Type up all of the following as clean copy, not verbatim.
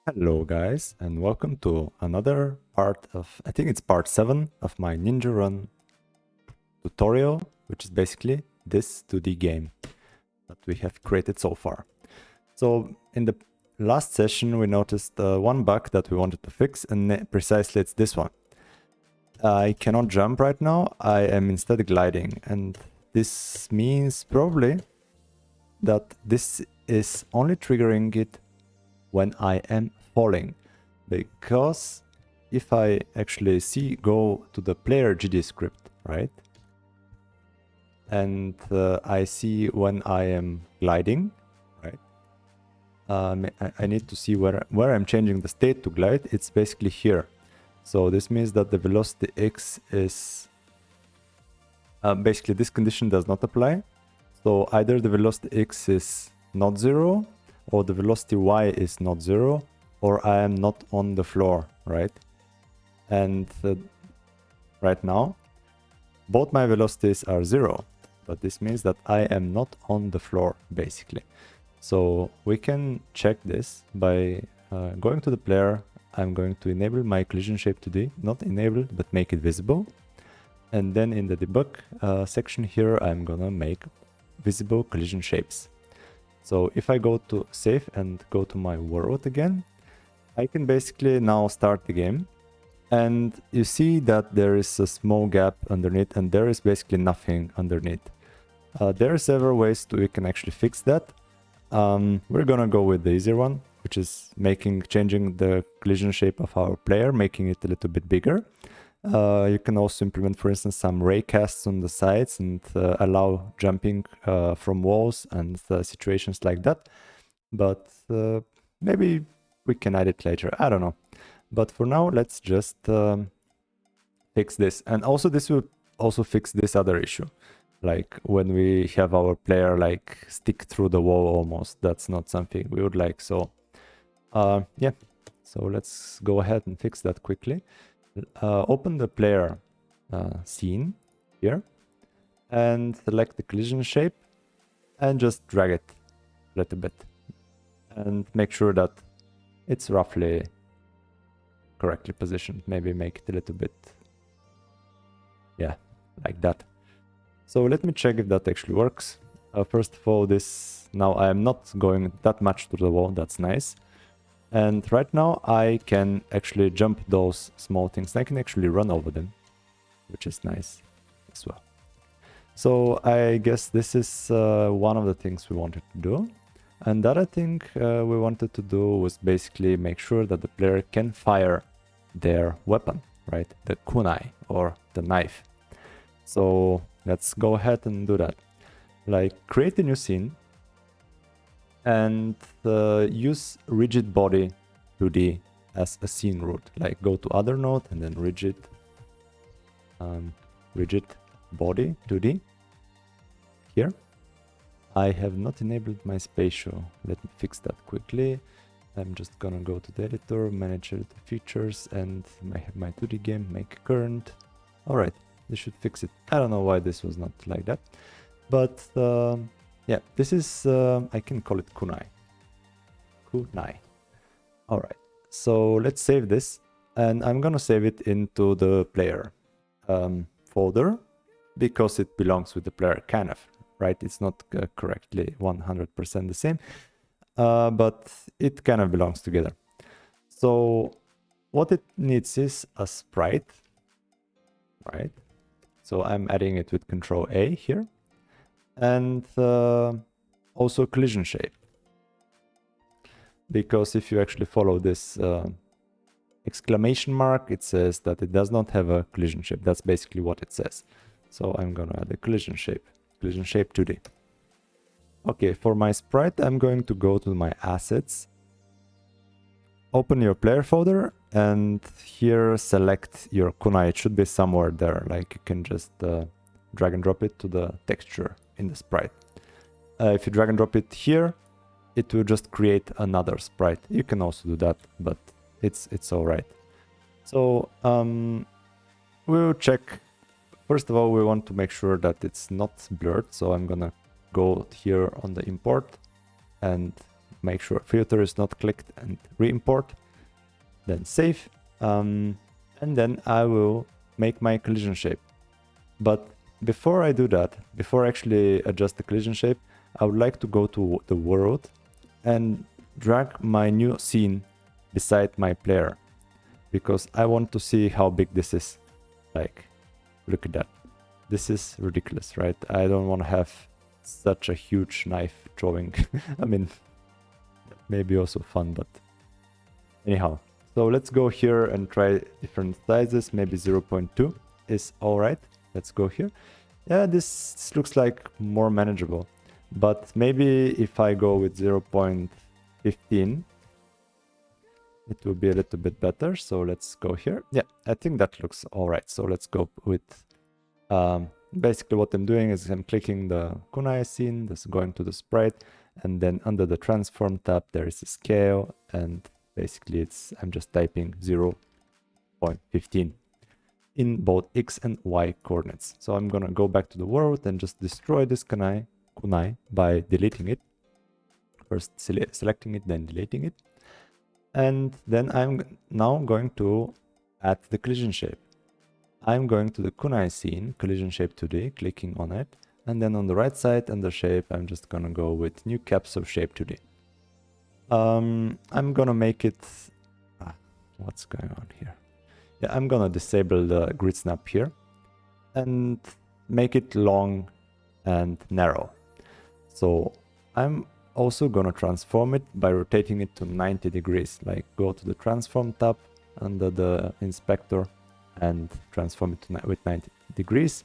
Hello guys, and welcome to another part of, I think it's part 7 of my Ninja Run tutorial, which is basically this 2D game that we have created so far. So in the last session we noticed one bug that we wanted to fix, and precisely it's this one. I cannot jump right now, I am instead gliding, and this means probably that this is only triggering it when I am falling, because if I actually go to the player GD script, right, and I see when I am gliding, right, I need to see where I'm changing the state to glide. It's basically here. So this means that the velocity x is basically this condition does not apply. So either the velocity x is not 0, or the velocity y is not 0, or I am not on the floor, right? And right now, both my velocities are 0, but this means that I am not on the floor, basically. So we can check this by going to the player. I'm going to enable my collision shape 2D, not enable, but make it visible. And then in the debug section here, I'm gonna make visible collision shapes. So if I go to save and go to my world again, I can basically now start the game. And you see that there is a small gap underneath, and there is basically nothing underneath. There are several ways we can actually fix that. We're gonna go with the easier one, which is changing the collision shape of our player, making it a little bit bigger. You can also implement, for instance, some ray casts on the sides and allow jumping from walls and situations like that. But maybe we can add it later. I don't know. But for now, let's just fix this. And also this will also fix this other issue. Like when we have our player like stick through the wall almost. That's not something we would like. So yeah, so let's go ahead and fix that quickly. Open the player scene here and select the collision shape and just drag it a little bit and make sure that it's roughly correctly positioned. Maybe make it a little bit, yeah, like that. So let me check if that actually works. First of all, now I am not going that much to the wall. That's nice. And right now I can actually jump those small things. I can actually run over them, which is nice as well. So I guess this is one of the things we wanted to do. And the other thing we wanted to do was basically make sure that the player can fire their weapon, right? The kunai, or the knife. So let's go ahead and do that. Like, create a new scene and use rigid body 2D as a scene root. Like, go to other node and then rigid body 2D here. I have not enabled my spatial. Let me fix that quickly. I'm just gonna go to the editor, manage the features, and I have my 2D game, make current. All right, this should fix it. I don't know why this was not like that, but yeah, this is, I can call it Kunai. Kunai. All right, so let's save this, and I'm gonna save it into the player folder because it belongs with the player, kind of, right? It's not correctly 100% the same, but it kind of belongs together. So what it needs is a sprite, right? So I'm adding it with Control A here, and also collision shape. Because if you actually follow this exclamation mark, it says that it does not have a collision shape. That's basically what it says. So I'm gonna add a collision shape 2D. Okay, for my sprite, I'm going to go to my assets, open your player folder, and here select your kunai. It should be somewhere there. Like, you can just drag and drop it to the texture in the sprite. If you drag and drop it here, it will just create another sprite. You can also do that, but it's all right. So we'll check. First of all, we want to make sure that it's not blurred. So I'm gonna go here on the import and make sure filter is not clicked and re-import, then save, and then I will make my collision shape. But before I do that, before I actually adjust the collision shape, I would like to go to the world and drag my new scene beside my player, because I want to see how big this is. Like, look at that. This is ridiculous, right? I don't want to have such a huge knife drawing. I mean, maybe also fun, but anyhow. So let's go here and try different sizes. Maybe 0.2 is all right. Let's go here. Yeah, this looks like more manageable. But maybe if I go with 0.15, it will be a little bit better. So let's go here. Yeah, I think that looks all right. So let's go with basically what I'm doing is I'm clicking the Kunai scene, that's going to the sprite, and then under the transform tab there is a scale, and basically I'm just typing 0.15 in both X and Y coordinates. So I'm gonna go back to the world and just destroy this Kunai by deleting it. First selecting it, then deleting it. And then I'm now going to add the collision shape. I'm going to the Kunai scene, collision shape 2D, clicking on it. And then on the right side under shape, I'm just gonna go with new caps of shape 2D. I'm gonna make it, what's going on here? Yeah, I'm gonna disable the grid snap here and make it long and narrow. So I'm also gonna transform it by rotating it to 90 degrees. Like, go to the transform tab under the inspector and transform it with 90 degrees.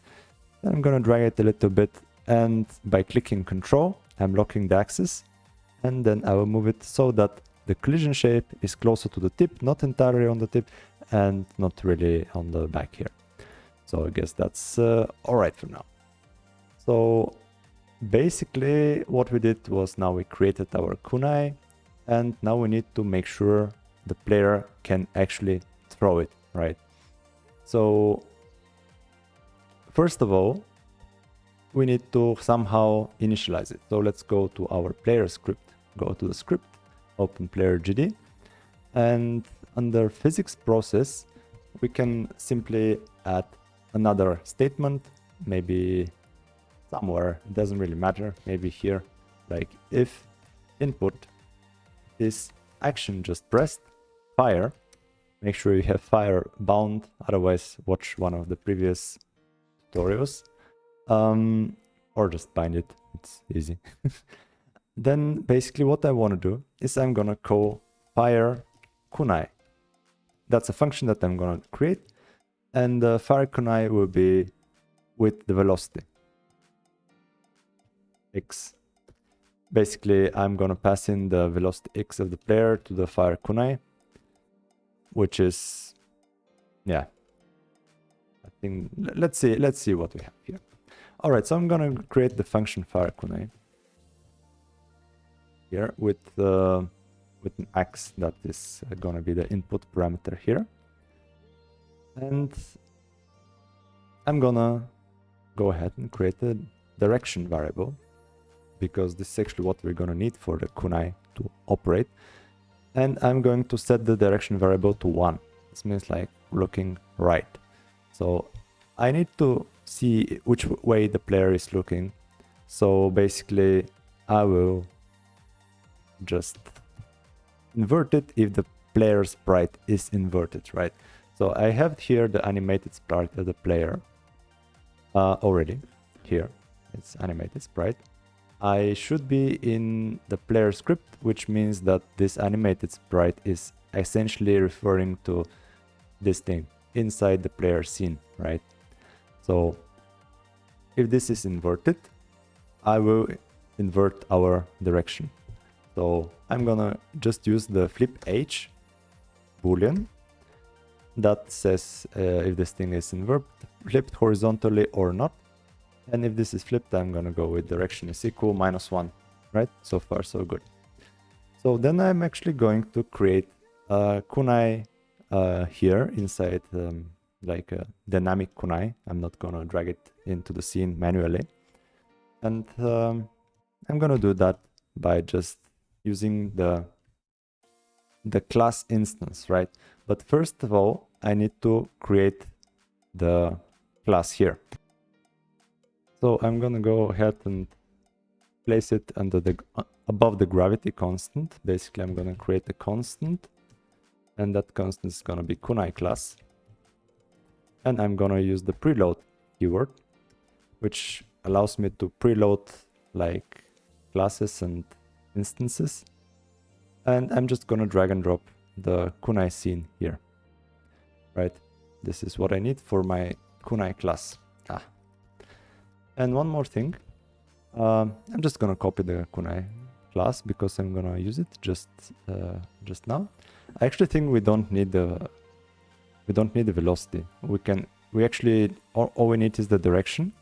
Then I'm gonna drag it a little bit, and by clicking Control, I'm locking the axis, and then I will move it so that the collision shape is closer to the tip, not entirely on the tip, and not really on the back here. So I guess that's all right for now. So basically what we did was, now we created our Kunai, and now we need to make sure the player can actually throw it, right? So first of all, we need to somehow initialize it. So let's go to our player script, go to the script, open player GD, and under physics process, we can simply add another statement, maybe somewhere, it doesn't really matter, maybe here, like if input is action just pressed, fire. Make sure you have fire bound, otherwise watch one of the previous tutorials, or just bind it, it's easy. Then basically what I want to do is I'm gonna call fire Kunai. That's a function that I'm gonna create, and the fire Kunai will be with the velocity x. Basically I'm gonna pass in the velocity x of the player to the fire Kunai, which is, yeah, I think, let's see what we have here. All right, so I'm gonna create the function fire Kunai here with an x that is gonna be the input parameter here, and I'm gonna go ahead and create a direction variable, because this is actually what we're gonna need for the Kunai to operate. And I'm going to set the direction variable to 1. This means like looking right. So I need to see which way the player is looking. So basically I will just invert it if the player sprite is inverted, right? So I have here the animated sprite of the player already. Here it's animated sprite. I should be in the player script, which means that this animated sprite is essentially referring to this thing inside the player scene, right? So if this is inverted, I will invert our direction. So I'm gonna just use the flip h boolean that says if this thing is flipped horizontally or not. And if this is flipped, I'm gonna go with direction is equal -1, right? So far, so good. So then I'm actually going to create a Kunai here inside, like a dynamic Kunai. I'm not gonna drag it into the scene manually. And I'm gonna do that by just using the class instance, right? But first of all, I need to create the class here. So I'm gonna go ahead and place it under the above the gravity constant. Basically, I'm gonna create a constant, and that constant is gonna be Kunai class. And I'm gonna use the preload keyword, which allows me to preload like classes and instances. And I'm just gonna drag and drop the Kunai scene here, right? This is what I need for my Kunai class. And one more thing, I'm just gonna copy the Kunai class because I'm gonna use it just now. I actually think we don't need the velocity. We actually all we need is the direction.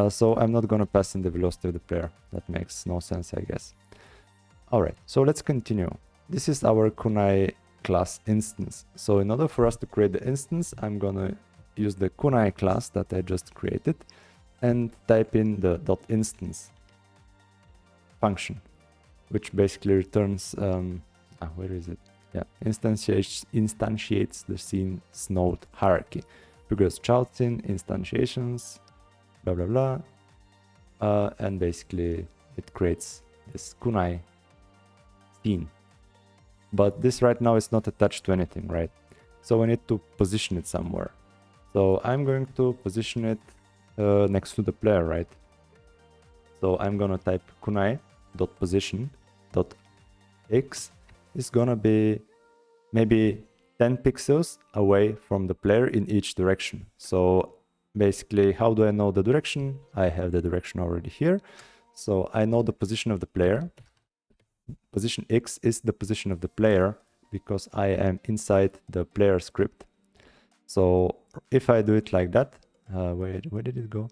So I'm not gonna pass in the velocity of the player. That makes no sense, I guess. All right, so let's continue. This is our Kunai class instance. So in order for us to create the instance, I'm gonna use the Kunai class that I just created and type in the .instance function, which basically returns, where is it? Yeah, instantiates the scene's node hierarchy. Because child scene, instantiations, blah, blah, blah. And basically it creates this Kunai scene. But this right now is not attached to anything, right? So we need to position it somewhere. So I'm going to position it next to the player, right? So I'm gonna type kunai.position.x is gonna be maybe 10 pixels away from the player in each direction. So basically, how do I know the direction? I have the direction already here. So I know the position of the player. Position X is the position of the player because I am inside the player script. So if I do it like that, where did it go?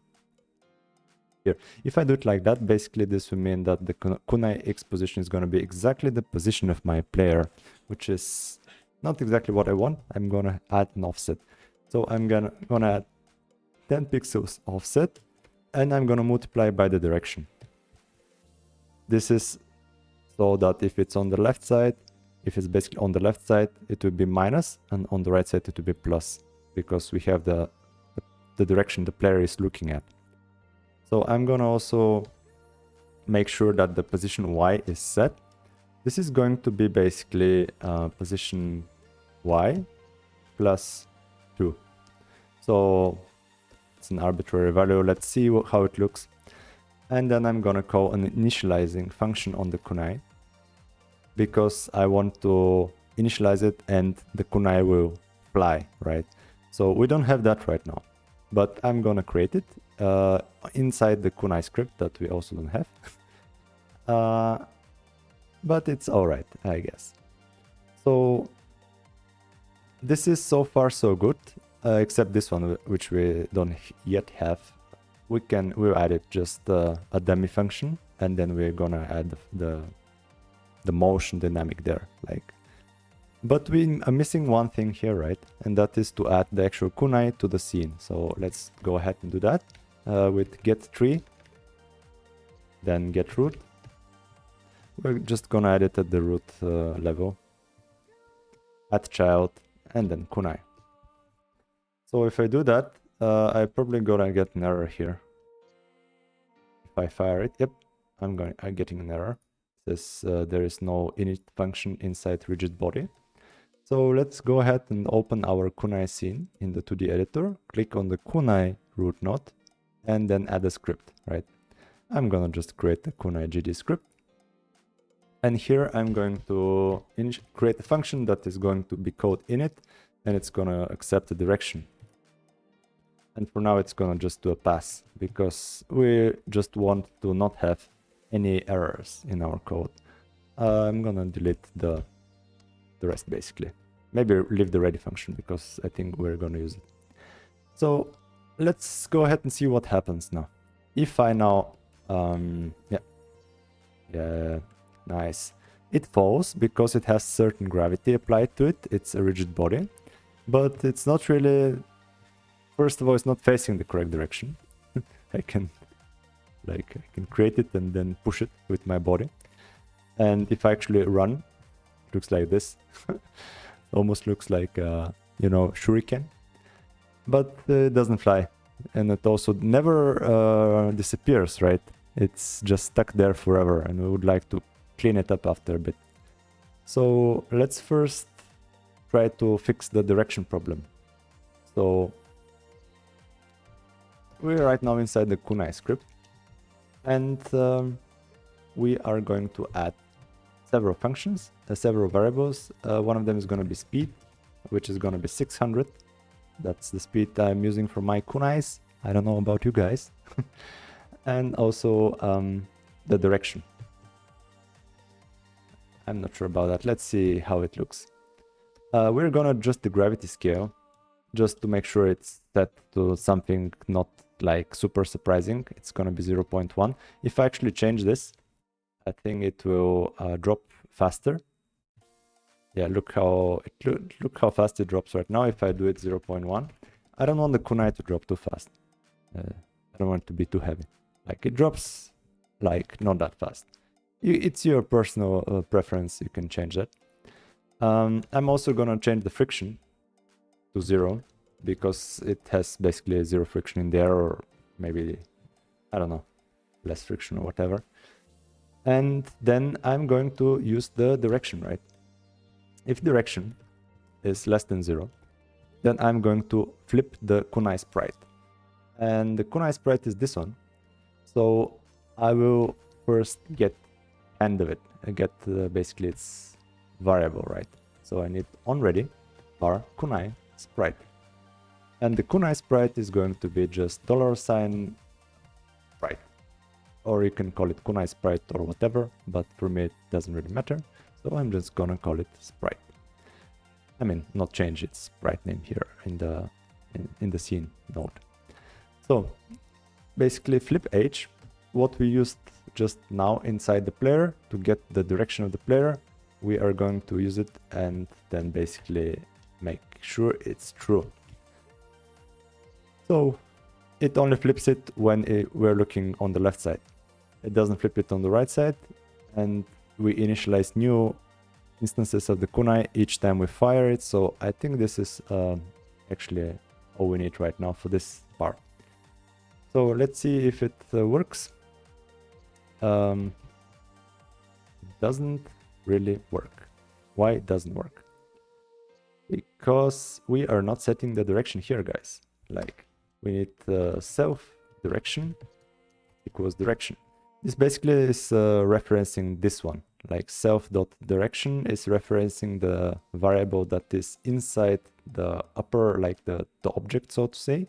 Here. If I do it like that, basically this will mean that the Kunai X position is going to be exactly the position of my player, which is not exactly what I want. I'm going to add an offset. So I'm going to add 10 pixels offset, and I'm going to multiply by the direction. This is so that if it's on the left side, if it's basically on the left side, it will be minus, and on the right side it will be plus, because we have the direction the player is looking at. So I'm gonna also make sure that the position Y is set. This is going to be basically position Y plus 2. So it's an arbitrary value. Let's see how it looks. And then I'm gonna call an initializing function on the Kunai, because I want to initialize it and the Kunai will fly, right? So we don't have that right now, but I'm gonna create it inside the Kunai script that we also don't have. But it's all right, I guess. So this is so far so good, except this one, which we don't yet have. We'll add it just a dummy function, and then we're gonna add the motion dynamic there, like. But we are missing one thing here, right? And that is to add the actual Kunai to the scene. So let's go ahead and do that with get tree, then get root. We're just gonna add it at the root level, add child, and then Kunai. So if I do that, I'm probably gonna get an error here. If I fire it, yep, I'm getting an error. It says there is no init function inside rigid body. So let's go ahead and open our Kunai scene in the 2D editor, click on the Kunai root node, and then add a script, right? I'm gonna just create the Kunai GD script. And here I'm going to create a function that is going to be called init, and it's gonna accept the direction. And for now it's gonna just do a pass, because we just want to not have any errors in our code. I'm gonna delete the rest basically. Maybe leave the ready function, because I think we're gonna use it. So let's go ahead and see what happens now. If I now, yeah, nice. It falls because it has certain gravity applied to it. It's a rigid body, but it's not really, first of all, it's not facing the correct direction. I can create it and then push it with my body. And if I actually run, it looks like this. Almost looks like, you know, shuriken. But it doesn't fly. And it also never disappears, right? It's just stuck there forever, and we would like to clean it up after a bit. So let's first try to fix the direction problem. So we're right now inside the Kunai script, and we are going to add several functions, several variables. One of them is going to be speed, which is going to be 600. That's the speed I'm using for my kunais. I don't know about you guys. And also the direction. I'm not sure about that. Let's see how it looks. We're gonna adjust the gravity scale just to make sure it's set to something not like super surprising. It's gonna be 0.1. If I actually change this, I think it will drop faster. Yeah, look how fast it drops right now. If I do it 0.1, I don't want the kunai to drop too fast. I don't want it to be too heavy. Like it drops like not that fast. It's your personal preference. You can change that. I'm also gonna change the friction to 0 because it has basically 0 friction in there, or maybe, I don't know, less friction or whatever. And then I'm going to use the direction, right? If direction is less than 0, then I'm going to flip the kunai sprite. And the kunai sprite is this one. So I will first get end of it. I get basically its variable, right? So I need onReady var kunai sprite. And the kunai sprite is going to be just $sign sprite. Or you can call it kunai sprite or whatever, but for me it doesn't really matter. So I'm just gonna call it sprite. I mean, not change its sprite name here in the scene node. So basically flip H, what we used just now inside the player to get the direction of the player, we are going to use it and then basically make sure it's true. So it only flips it when we're looking on the left side. It doesn't flip it on the right side, and we initialize new instances of the kunai each time we fire it. So I think this is actually all we need right now for this part. So let's see if it works. It doesn't really work. Why it doesn't work? Because we are not setting the direction here, guys. Like, we need self direction equals direction. This basically is referencing this one. Like self.direction is referencing the variable that is inside the upper, like the object, so to say.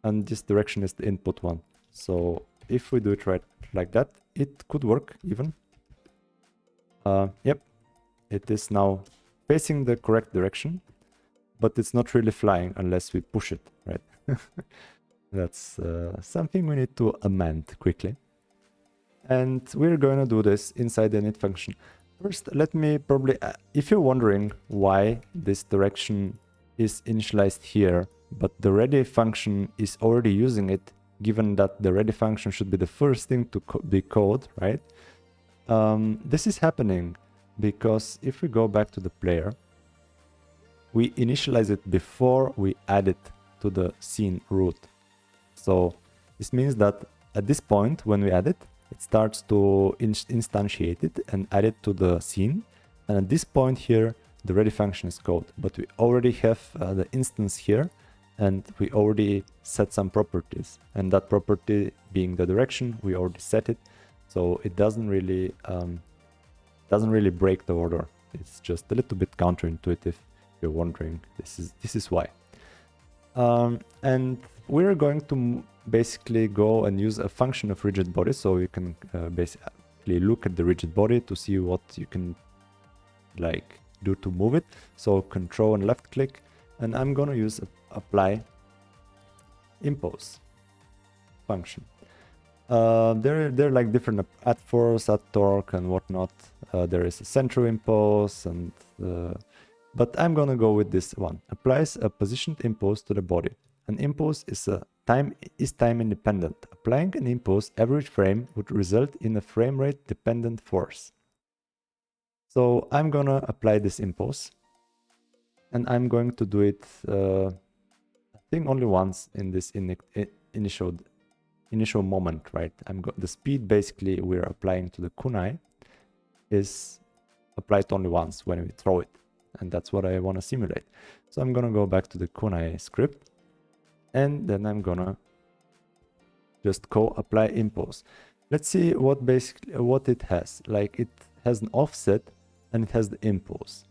And this direction is the input one. So if we do it right like that, it could work even. Yep, it is now facing the correct direction, but it's not really flying unless we push it, right? That's something we need to amend quickly. And we're going to do this inside the init function. First, let me probably, if you're wondering why this direction is initialized here, but the ready function is already using it, given that the ready function should be the first thing to be called, right? This is happening because if we go back to the player, we initialize it before we add it to the scene root. So this means that at this point, when we add it, it starts to instantiate it and add it to the scene. And at this point here, the ready function is called, but we already have the instance here, and we already set some properties. And that property being the direction, we already set it. So it doesn't really break the order. It's just a little bit counterintuitive. If you're wondering, this is why. And we're going to basically go and use a function of rigid body, so you can basically look at the rigid body to see what you can like do to move it. So control and left click, and I'm gonna use apply impose function. They're like different at force, at torque, and whatnot. There is a central impulse, and but I'm gonna go with this one. Applies a positioned impulse to the body. An impulse is time independent. Applying an impulse every frame would result in a frame rate dependent force. So I'm gonna apply this impulse, and I'm going to do it, I think only once in this initial moment, right? The speed basically we're applying to the kunai is applied only once when we throw it, and that's what I want to simulate. So I'm gonna go back to the kunai script, and then I'm gonna just apply impulse. Let's see what it has. Like, it has an offset and it has the impulse.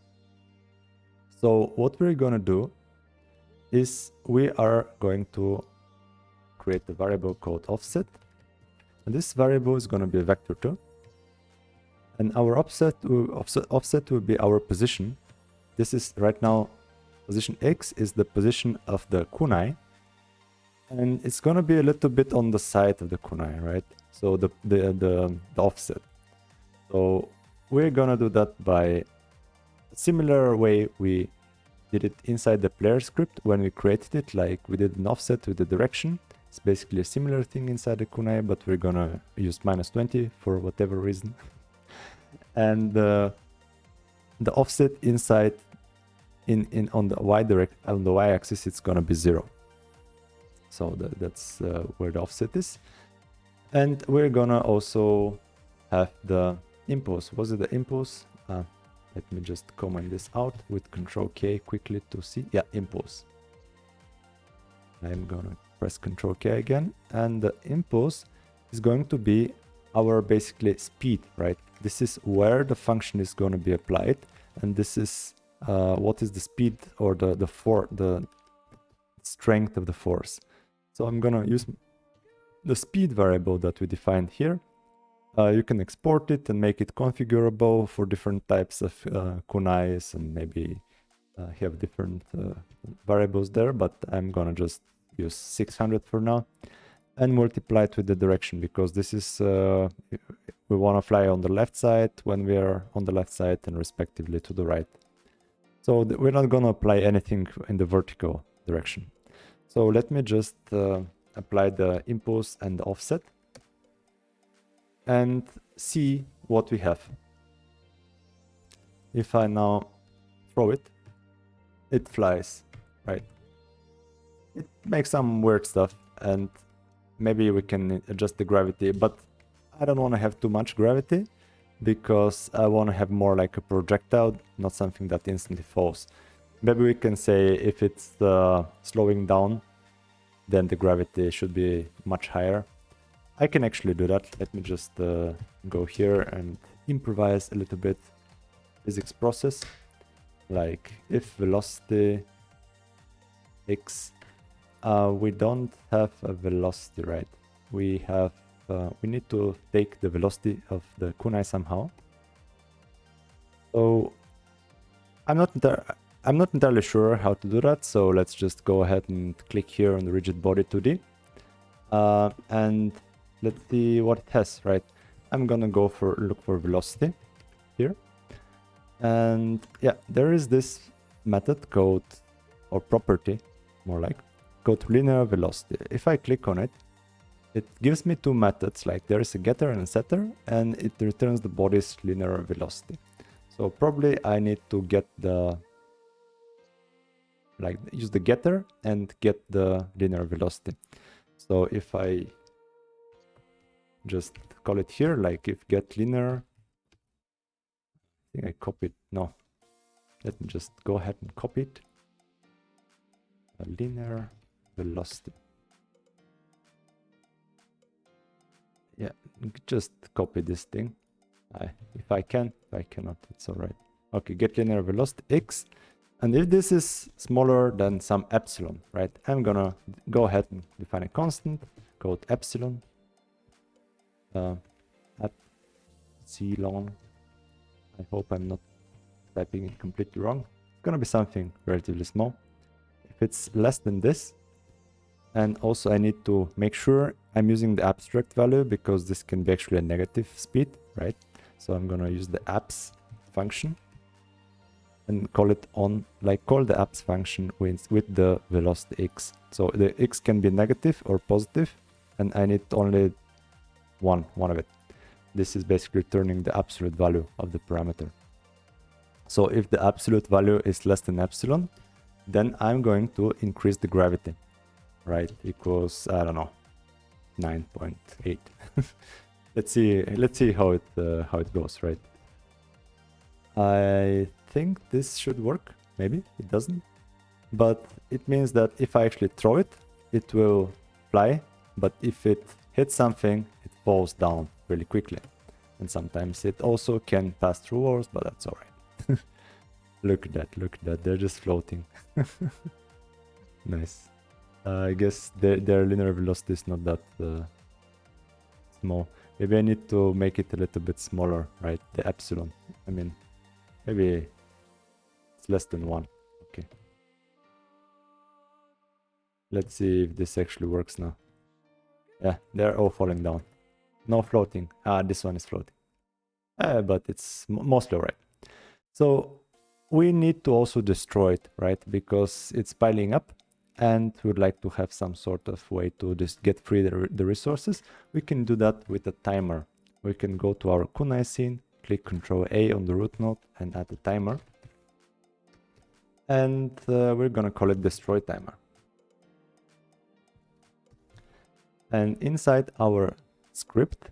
So what we're gonna do is we are going to create a variable called offset, and this variable is going to be a vector too, and our offset will be our position. This is right now position X is the position of the kunai, and it's going to be a little bit on the side of the kunai, right? So the offset. So we're going to do that by a similar way we did it inside the player script when we created it. Like, we did an offset with the direction. It's basically a similar thing inside the kunai, but we're gonna use -20 for whatever reason. And the offset inside on the y-axis, it's gonna be 0. So that's where the offset is. And we're gonna also have the impulse. Was it the impulse? Let me just comment this out with Control K quickly to see. Yeah, impulse. I'm gonna press Control K again, and the impulse is going to be our basically speed, right? This is where the function is going to be applied, and this is what is the speed or the strength of the force. So I'm gonna use the speed variable that we defined here. You can export it and make it configurable for different types of kunais, and maybe have different variables there, but I'm gonna just use 600 for now, and multiply it with the direction, because this is we want to fly on the left side when we are on the left side, and respectively to the right. So we're not gonna apply anything in the vertical direction. So let me just apply the impulse and the offset and see what we have. If I now throw it, it flies, right? It makes some weird stuff, and maybe we can adjust the gravity, but I don't want to have too much gravity, because I want to have more like a projectile, not something that instantly falls. Maybe we can say if it's slowing down, then the gravity should be much higher. I can actually do that. Let me just go here and improvise a little bit physics process. Like, if velocity x, we don't have a velocity, right? We have we need to take the velocity of the kunai somehow. So I'm not entirely sure how to do that. So let's just go ahead and click here on the rigid body 2D, and let's see what it has, right? I'm gonna go look for velocity here. And yeah, there is this method called, or property, more like, called linear velocity. If I click on it, it gives me two methods, like there is a getter and a setter, and it returns the body's linear velocity. So probably I need to get use the getter and get the linear velocity. So if I just call it here, like if get linear, I think I copied, no, let me just go ahead and copy it, linear velocity. Yeah, just copy this thing. If I can, if I cannot, it's all right. Okay, get linear velocity x, and if this is smaller than some epsilon, right, I'm gonna go ahead and define a constant called epsilon. Epsilon. I hope I'm not typing it completely wrong. It's gonna be something relatively small. If it's less than this, and also I need to make sure I'm using the abstract value, because this can be actually a negative speed, right? So I'm gonna use the abs function and call it on, like call the abs function with the velocity x. So the x can be negative or positive, and I need only one of it. This is basically returning the absolute value of the parameter. So if the absolute value is less than epsilon, then I'm going to increase the gravity, right? Equals, I don't know, 9.8. let's see how it goes, right? I think this should work. Maybe it doesn't, but it means that if I actually throw it, it will fly. But if it hits something, it falls down really quickly. And sometimes it also can pass through walls, but that's all right. Look at that, they're just floating. Nice. I guess their linear velocity is not that small. Maybe I need to make it a little bit smaller, right? The epsilon. I mean, maybe it's less than 1. Okay. Let's see if this actually works now. Yeah, they're all falling down. No floating. This one is floating. But it's mostly alright. So we need to also destroy it, right? Because it's piling up and we would like to have some sort of way to just get free the resources. We can do that with a timer. We can go to our Kunai scene, click Ctrl A on the root node and add a timer. And we're gonna call it destroy timer. And inside our script,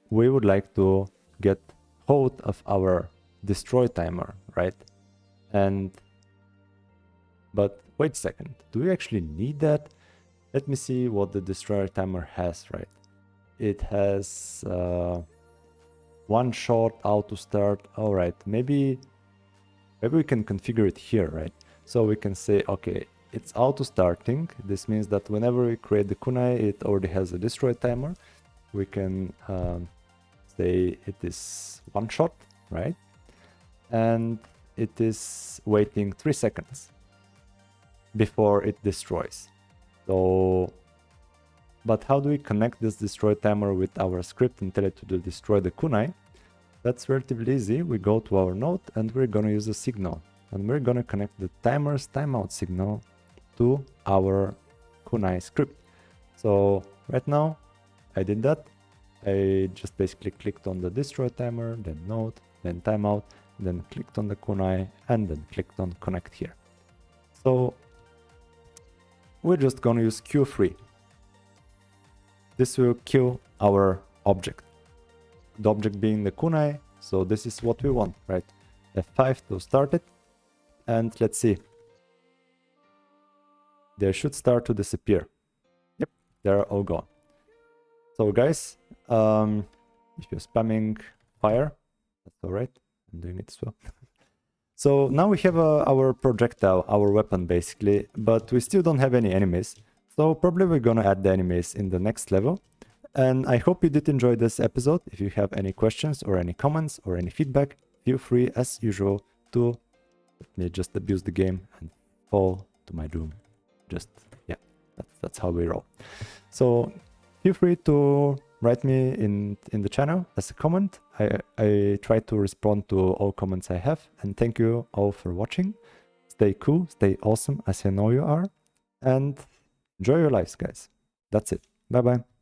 we would like to get hold of our destroy timer, right? But wait a second, do we actually need that? Let me see what the destroyer timer has, right? It has one shot, auto start. All right, maybe we can configure it here, right? So we can say, okay, it's auto starting. This means that whenever we create the kunai, it already has a destroy timer. We can say it is one shot, right? And it is waiting 3 seconds before it destroys. So, but how do we connect this destroy timer with our script and tell it to destroy the kunai? That's relatively easy. We go to our node and we're gonna use a signal, and we're gonna connect the timer's timeout signal to our kunai script. So right now I did that. I just basically clicked on the destroy timer, then node, then timeout, then clicked on the kunai, and then clicked on connect here. So we're just gonna use Q3. This will kill our object. The object being the kunai, so this is what we want, right? F5 to start it, and let's see. They should start to disappear. Yep, they're all gone. So guys, if you're spamming fire, that's all right. I'm doing it as well. So now we have our projectile, our weapon basically, but we still don't have any enemies. So probably we're gonna add the enemies in the next level. And I hope you did enjoy this episode. If you have any questions or any comments or any feedback, feel free as usual to let me just abuse the game and fall to my doom. Just, yeah, that's how we roll. So feel free to write me in the channel as a comment. I try to respond to all comments I have, and thank you all for watching. Stay cool, stay awesome as I know you are, and enjoy your lives, guys. That's it. Bye bye.